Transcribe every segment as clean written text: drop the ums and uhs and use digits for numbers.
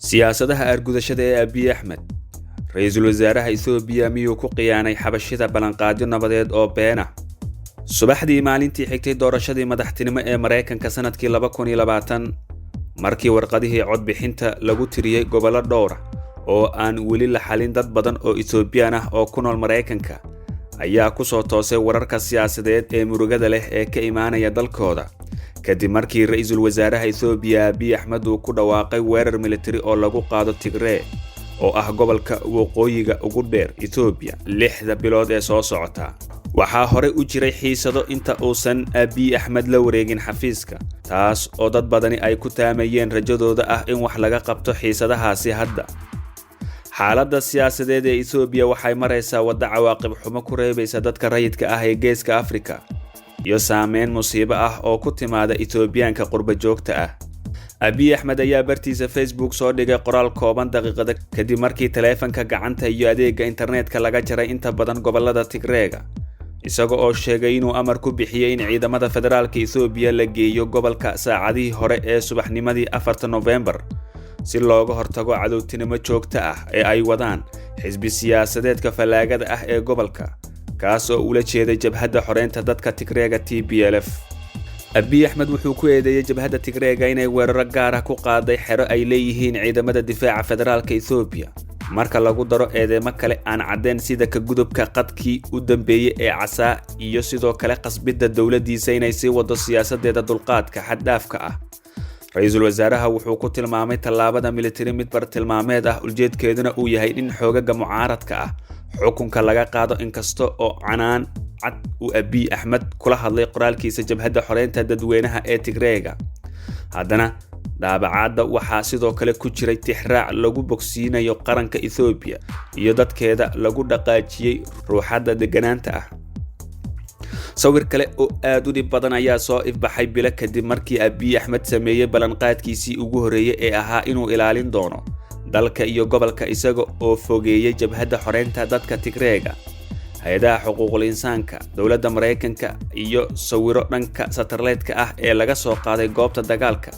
siyaasadaha argudashada ee Abiy Ahmed ra'iisul wasaaraha Itoobiya miyuu ku qiyaanay xabashida balanqaadyo nabadeed oo been ah subaxdii maalintii xigtay doorashadii madaxtinimo ee Mareykanka sanadkii 2020 markii warqadihii codbixinta lagu tiriyay gobollo dhowr ah oo aan weli la xalin dad badan oo Itoobiyaan ah oo ku nool Mareykanka ayaa ku soo toosay wararka siyaasadeed ee murugada leh ee ka imaanaya dalkooda kadib markii ra'iisul wasaaraha Itoobiya Abiy Ahmed uu ku dhawaaqay weerar military oo lagu qaado Tigray oo ah gobolka waqooyiga ugu dheer Itoobiya 6 bilood ee soo socota waxaa hore u jiray xiisado inta uusan Abiy Ahmed la wareegin xafiiska taas oo dad badani ay ku taamayeen rajadooda ah in wax laga qabto xiisadahaasi hadda xaaladda siyaasadeed ee Itoobiya waxay maraysaa waddo cawaaqib xumo ku reebaysa dadka rayidka ah ee geeska Afrika iyo saameyn musiibo ah oo ku timaada Itoobiyaanka qurba joogta ah Abiy Ahmed ayaa bartiisa Facebook soo dhigay qoraal kooban daqiiqada kadib markii taleefanka gacanta iyo adeegga internetka laga jaray inta badan gobolada Tigreega isagoo oo sheegay inuu amar ku bixiyay in ciidamada federaalka Itoobiya la geeyo gobolka saacadihii hore ee subaxnimadii 4 November si looga hortago cadowtinimo joogta ah ee ay wadaan xisbi siyaasadeedka falaagada ah ee gobolka kaas oo ula jeeday jabhadda xoreynta dadka Tigreega TPLF Abiy Ahmed wuxuu ku eedeeyay jabhadda Tigreega inay weerar gaar ah ku qaaday xero ay leeyihiin ciidamada difaaca federaalka Itoobiya marka lagu daro eedeymo kale aan cadeen sida ka gudubka qadkii u dambeeyay ee casaa iyo sidoo kale qasbidda dawladdiisa inay sii wado siyaasadeeda dulqaadka xad dhaafka ah ra'iisul wasaaraha wuxuu ku tilmaamay tallaabada military mid bartilmaameed ah ujeedkeeduna uu yahay in xoogaga mucaaradka ah xukunka laga qaado inkasta oo canaan cad uu Abiy Ahmed kula hadlay qoraalkiisa jabhadda xoreynta dadweynaha ee Tigreega haddana daabacaadda waxaa sidoo kale ku jiray tixraac lagu bogsiinayo qaranka Itoobiya iyo dadkeeda lagu dhaqaajiyay ruuxadda deganaanta ah sawir kale oo aad u dhib badan ayaa soo ifbaxay bila kadib markii Abiy Ahmed sameeyay balanqaadkiisii ugu horeeyay ee ahaa inuu ilaalin doono dalka iyo gobolka isaga oo fogeeyay jabhadda xoreynta dadka Tigreega hay'adaha xuquuqul insaanka dawladda Mareykanka iyo sawiro dhanka satellite-ka ah ee laga soo qaaday goobta dagaalka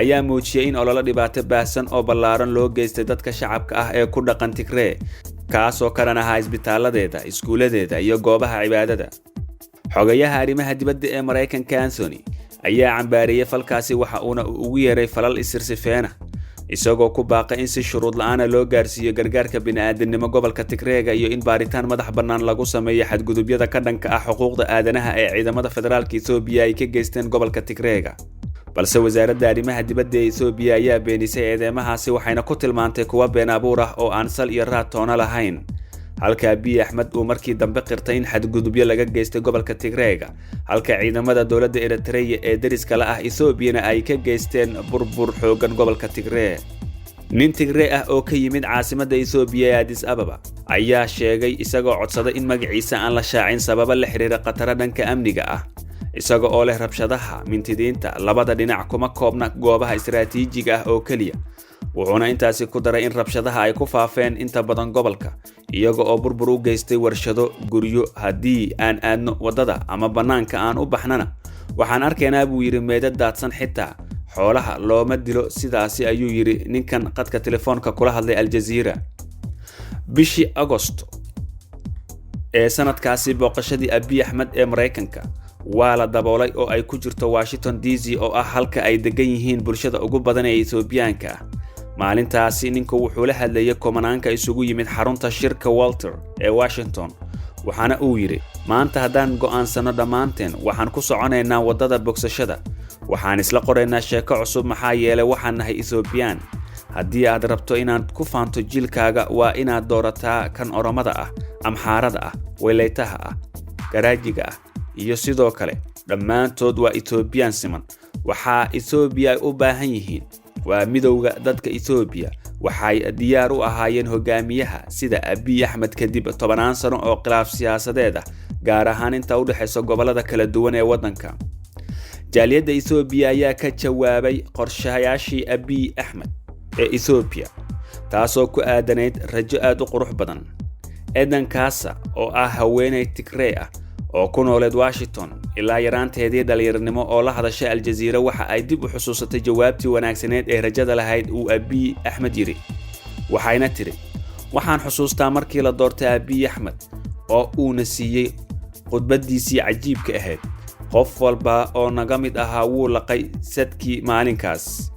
ayaa muujiyay in olole dhibaato baahsan oo ballaaran loo geystay dadka shacabka ah ee ku dhaqan Tigray kaas oo karan ahaa isbitaaladeeda iskuuladeeda iyo goobaha cibaadada xogayaha arrimaha dibadda ee Mareykanka Anthony ayaa cambaariyay falkaasi waxa uuna ugu yeeray falal isirsifeena isagoo ku baaqay in si shuruud la'aan loo gaarsiiyo gargaarka bini'aadanimo gobolka Tigreega iyo in baaritaan madax bannaan lagu sameeyo xadgudubyada ka dhanka ah xuquuqda aadanaha ee ciidamada federaalka Itoobiya ay ka geysteen gobolka Tigreega balse wasaaradda arrimaha dibadda ee Itoobiya ayaa beenisay eedeymahaasi waxayna ku tilmaantay kuwa been abuur ah oo aan sal iyo raad toona lahayn halka Abiy Ahmed uu markii dambe qirtay in xadgudubyo laga geystay gobolka Tigreega halka ciidamada dawladda Eritrea ee dariska la ah Itoobiyana ay ka geysteen burbur xoogan gobolka Tigray nin Tigray ah oo ka yimid caasimadda Itoobiya ee Addis Ababa ayaa sheegay isagoo codsaday in magaciisa aan la shaacin sabab la xiriira khatara dhanka amniga ah isaga oo leh rabshadaha mintidiinta labada dhinac kuma koobna goobaha istiraatiijiga ah oo kaliya wuxuuna intaasi ku daray in rabshadaha ay ku faafeen inta badan gobolka iyaga oo burbur u geystay warshado guryo haddii aan aadno wadada ama banaanka aan u baxnana waxaan arkaynaa buu yiri meedad daadsan xitaa xoolaha looma dilo sidaasi ayuu yiri ninkan qadka telefoonka kula hadlay Al Jazeera bishii Agosto ee sanadkaasi booqashadii Abiy Ahmed ee Mareykanka waa la daboolay oo ay ku jirto Washington DC oo ah halka ay degan yihiin bulshada ugu badan ee Itoobiyaanka maalintaasi ninku wuxuu la hadlayay komanaanka isugu yimid xarunta shirka Walter ee Washington waxaana uu yiri maanta haddaan go'aansano dhammaanteen waxaan ku soconaynaa wadada bogsashada waxaan isla qoraynaa sheeko cusub maxaa yeelay waxaan nahay Itoobiyaan haddii aad rabto inaad ku faanto jilkaaga waa inaad doorataa kan Oromada ah Amxaarada ah Weeleytaha ah Garaajiga ah iyo sidoo kale dhammaantood waa Itoobiyaan siman waxa Itoobiya u baahan yihiin waa midowga dadka Itoobiya waxay diyaar u ahaayeen hogaamiyaha sida Abiy Ahmed kadib 10 sano oo khilaaf siyaasadeed ah gaar ahaan inta u dhaxaysa gobolada kala duwan ee wadanka jaaliyadda Itoobiya ayaa ka jawaabay qorshayaashii Abiy Ahmed ee Itoobiya taasoo ku aadaneyd rajo aad u qurux badan Eden Kasa oo ah haweeney Tigray ah oo ku nooleed Washington ilaa yaraanteedii dhalinyarnimo oo la hadashay Al-Jazeera waxa ay dib u xusuusatay jawaabtii wanaagsaneed ee rajada lahayd uu Abiy Ahmed yiri. waxayna tiri waxaan xusuustaa markii la doortay Abiy Ahmed oo uu na siiyay khudbadiisii cajiibka ahayd. qof walba oo naga mid ahaa wuu laqay sadkii maalinkaas,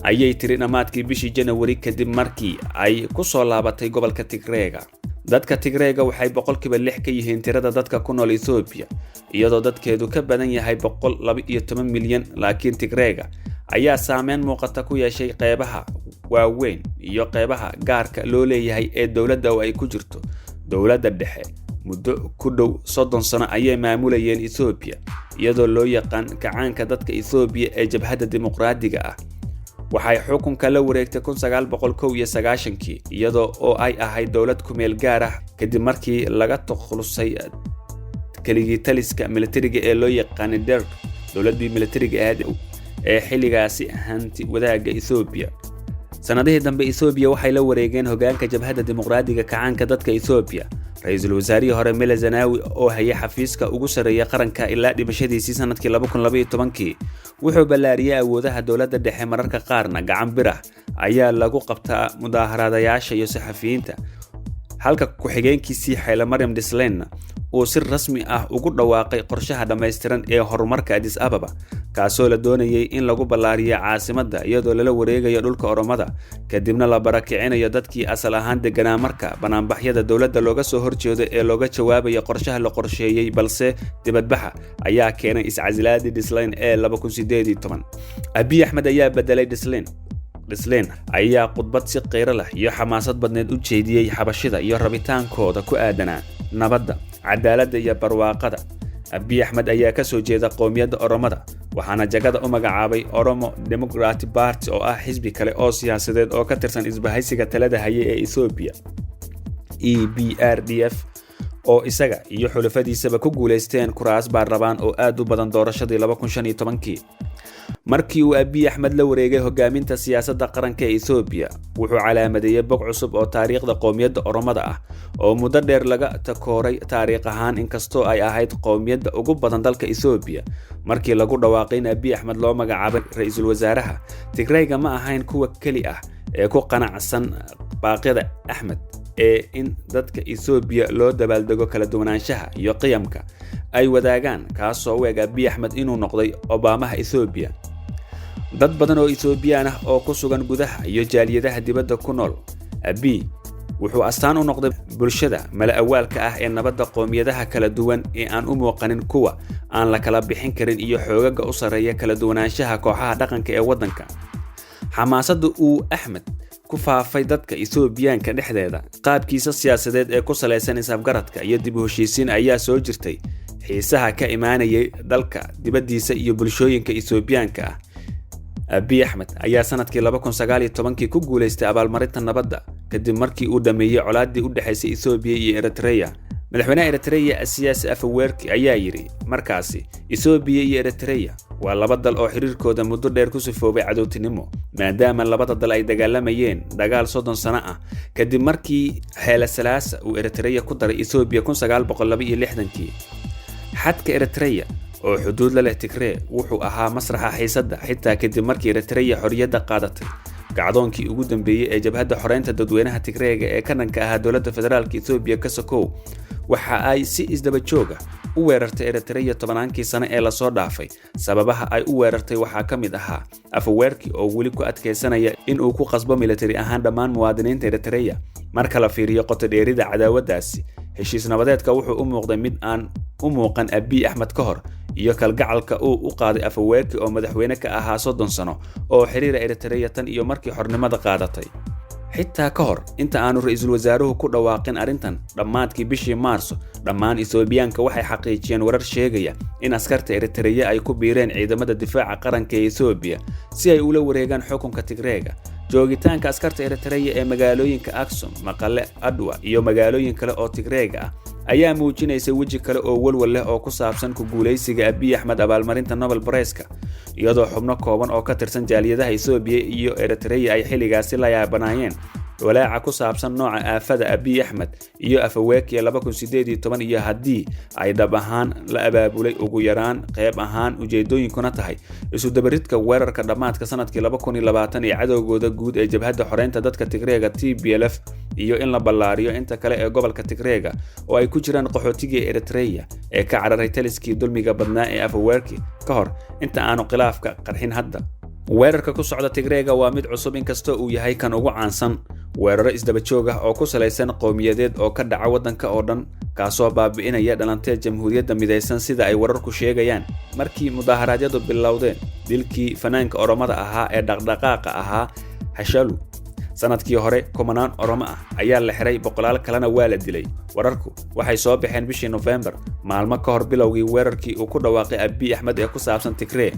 ayay tiri dhamaadkii bishii January kadib markii ay ku soo laabatay gobolka Tigreega. dadka Tigreega waxay 6% ka yihiin tirada dadka ku nool Ethiopia, iyadoo dadkeedu ka badan yahay 112 milyan. laakiin Tigreega ayaa saameyn muuqata ku yeeshay qeybaha waaweyn iyo qeybaha gaarka loo leeyahay ee dawladda oo ay ku jirto dawladda dhexe. muddo ku dhow 30 sano ayay maamulayeen Ethiopia, iyadoo loo yaqaan kacaanka dadka Ethiopia ee jabhadda dimuqraadiga ah. waxay xukunka la wareegtay 1991 iyadoo oo ay ahayd dawlad ku meel gaar ah kadib markii laga takhalusay keligii taliska militariga ee loo yaqaan Derg, dawladdii militariga ee xilligaasi hanti wadaaga Ethiopia. sanadihii dambe Ethiopia waxay la wareegeen hoggaanka jabhadda dimuqraadiga kacaanka dadka Ethiopia. ra'iisul wasaarihii hore Meles Zenawi oo hayay xafiiska ugu sareeya qaranka ilaa dhimashadiisii sanadkii 2012 wuxuu ballaariyay awoodaha dawladda dhexe. mararka qaarna gacan bir ah ayaa lagu qabtaa mudaaharaadayaasha iyo saxafiyiinta, halka ku-xigeenkiisii Haile Mariam Desalegn uu si rasmi ah ugu dhawaaqay qorshaha dhameystiran ee horumarka Addis Ababa, kaasoo la doonayay in lagu ballaariyo caasimadda iyadoo lala wareegayo dhulka Oromada kadibna la barakicinayo dadkii asal ahaan deganaa. marka banaanbaxyada dawladda looga soo horjeedo ee looga jawaabayo qorshaha la qorsheeyay balse dibadbaxa ayaa keenay iscasilaadii Desalegn ee 2018. Abiy Ahmed ayaa bedelay Desalegn ayaa khudbad si qeyr leh iyo xamaasad badneed u jeediyay xabashida iyo rabitaankooda ku aadanaa nabadda, cadaaladda iyo barwaaqada. Abiy Ahmed ayaa ka soo jeeda qoomiyadda Oromada, waxaana jagada u magacaabay Oromo Democratic Party oo ah xisbi kale oo siyaasadeed oo ka tirsan isbahaysiga talada haya ee Ethiopia EPRDF, oo isaga iyo xulafadiisaba ku guuleysteen kuraas baarlamaan oo aad u badan doorashadii 2015. markii uu Abiy Ahmed la wareegay hogaaminta siyaasadda qaranka ee Ethiopia, wuxuu calaamadeeyay bog cusub oo taariikhda qoomiyadda Oromada ah oo muddo dheer laga takooray taariikh ahaan, inkastoo ay ahayd qoomiyadda ugu badan dalka Ethiopia. markii lagu dhawaaqay in Abiy Ahmed loo magacaabay ra'iisul wasaaraha, Tigreega ma ahayn kuwa kali ah ee ku qanacsan baaqyada Ahmed ee in dadka Ethiopia loo dabaaldego kala duwanaanshaha iyo qiyamka ay wadaagaan, kaasoo u eg Abiy Ahmed inuu noqday Obamaha Ethiopia. dad badan oo Ethiopian ah oo ku sugan gudaha iyo jaaliyadaha dibadda ku nool, Abiy wuxuu astaan u noqday bulshada mala awaalka ah ee nabadda qoomiyadaha kala duwan ee aan u muuqanin kuwa aan la kala bixin karin iyo xoogaga u sareeya kala duwanaanshaha kooxaha dhaqanka ee waddanka. xamaasadda uu Ahmed ku faafay dadka Ethiopianka dhexdeeda, qaabkiisa siyaasadeed ee ku saleysan isafgaradka iyo dib u heshiisiin ayaa soo jirtay xiisaha ka imaanayay dalka dibaddiisa iyo bulshooyinka Ethiopianka ah. Abiy Ahmed ayaa sanadkii 2019 ku guuleystay abaalmarinta nabadda kadib markii uu dhameeyay colaadii u dhaxaysay Ethiopia iyo Eritrea. madaxweynaha Eritrea Isaias Afwerki ayaa yiri markaasi Ethiopia iyo Eritrea waa laba dal oo xiriirkooda muddo dheer ku sifoobay cadowtinimo, maadaama labada dal ay dagaalamayeen dagaal 30 sano ah kadib markii Haile Selassie uu Eritrea ku daray Ethiopia 1962. xadka Eritrea oo xuduud la leh Tigray wuxuu ahaa masraxa xiisadda xitaa kadib markii Eritrea xorriyadda qaadatay. gacdoonkii ugu dambeeyay ee jabhadda xoreynta dadweynaha Tigrayga ee ka dhanka ah dawladda federaalka Ethiopia ka sokow waxa ay si isdaba joog ah u weerartay Eritrea 10 sano ee la soo dhaafay. sababaha ay u weerartay waxaa ka mid ahaa Afwerki oo weli ku adkeysanaya in uu ku qasbo military ahaan dhammaan muwaadiniinta Eritrea. marka la fiiriyo qoto dheerida cadaawaddaasi, heshiis nabadeedka wuxuu u muuqday mid aan u muuqan Abiy Ahmed ka hor iyo kalgacalka uu u qaaday Afwerki oo madaxweyne ka ahaa 30 sano oo xiriira Eritrea tan iyo markii xornimada qaadatay. xitaa ka hor inta aanu ra'iisul wasaaruhu ku dhawaaqin arrintan dhammaadkii bishii Maarso, dhammaan Ethiopianka waxay xaqiijiyeen warar sheegaya in askarta Eritrea ay ku biireen ciidamada difaaca qaranka ee Ethiopia si ay ula wareegaan xukunka Tigreega. joogitaanka askarta Eritrea ee magaalooyinka Aksum, Maqale, Adwa iyo magaalooyin kale oo Tigreega ah ayaa muujinaysa weji kale oo walwal leh oo ku saabsan ku guuleysiga Abiy Ahmed abaalmarinta Nobel Prize-ka, iyadoo xubno kooban oo ka tirsan jaaliyadaha Ethiopia iyo Eritrea ay xilligaasi la yaabanaayeen walaaca ku saabsan nooca aafada Abiy Ahmed iyo Afwerki 2018 iyo haddii ay dhab ahaan la abaabulay ugu yaraan qayb ahaan ujeedooyinkuna tahay isu dabaridka weerarka dhamaadka sanadkii 2020 ee cadowgooda guud ee jabhadda xoreynta dadka Tigreega TPLF iyo in la ballaariyo inta kale ee gobolka Tigreega oo ay ku jiraan qaxootiga Eritrea ee ka cararay taliskii dulmiga badnaa ee Afwerki ka hor inta aanu khilaafka qarxin hadda. weerarka ku socda Tigreega waa mid cusub inkastoo uu yahay kan ugu caansan weeraro isdaba joog ah oo ku salaysan qowmiyadeed oo ka dhaca wadanka oo dhan kaasoo baabi'inaya dhalanteed jamhuuriyadda midaysan sida ay wararku sheegayaan. markii mudaharaadyadu bilowdeen dilkii fanaanka Oromada ahaa ee dhaqdhaqaaqa ahaa Hashalu sanadkii hore kumanaan Oromo ah ayaa la xiray, boqolaal kalena waa la dilay. wararku waxay soo baxeen bishii November maalmo ka hor bilowgii weerarkii uu ku dhawaaqay Abiy Ahmed ee ku saabsan Tigray.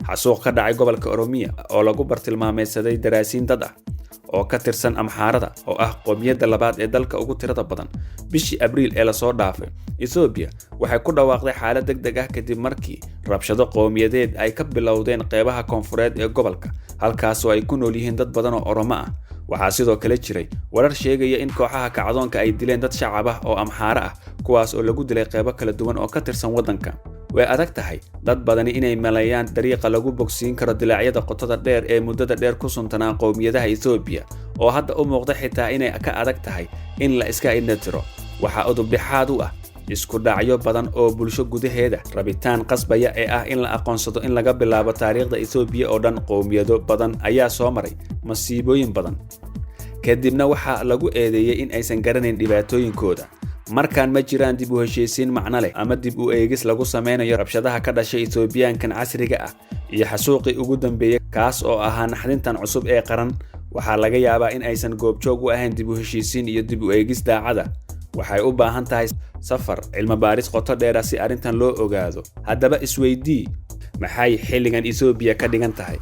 xasuuq ka dhacay gobolka Oromia oo lagu bartilmaameedsaday daraasiin dad ah oo ka tirsan Amxaarada oo ah qowmiyadda labaad ee dalka ugu tirada badan. bishii Abriil ee la soo dhaafay, Ethiopia waxay ku dhawaaqday xaalad degdeg ah kadib markii rabshado qowmiyadeed ay ka bilowdeen qeybaha koonfureed ee gobolka, halkaas oo ay ku nool yihiin dad badan oo Oromo ah. waxaa sidoo kale jiray warar sheegaya in kooxaha kacdoonka ay dileen dad shacab ah oo Amxaara ah, kuwaas oo lagu dilay qaybo kala duwan oo ka tirsan wadanka. way adag tahay dad badani inay maleeyaan dariiqa lagu bogsiin karo dilaacyada qotada dheer ee muddada dheer ku suntanaa qowmiyadaha Ethiopia oo hadda u muuqda xitaa inay ka adag tahay in la iska indhatiro. waxaa udub dhexaad u ah isku dhacyo badan oo bulsho gudaheeda rabitaan qasbaya ee ah in la aqoonsado in laga bilaabo taariikhda Ethiopia oo dhan qowmiyado badan ayaa soo maray masiibooyin badan, kadibna waxaa lagu eedeeyay in aysan garanayn dhibaatooyinkooda. markaan ma jiraan dib u heshiisiin macno leh ama dib u eegis lagu sameynayo rabshadaha ka dhashay Ethiopiaankan casriga ah iyo xasuuqii ugu dambeeyay kaas oo ahaa naxdintan cusub ee qaran. waxaa laga yaabaa in aysan goobjoog u ahayn dib u heshiisiin iyo dib u eegis daacada. waxay u baahan tahay safar cilmi baaris qoto dheer si arrintan loo ogaado. haddaba isweydii, maxay xilligan Ethiopia ka dhigan tahay?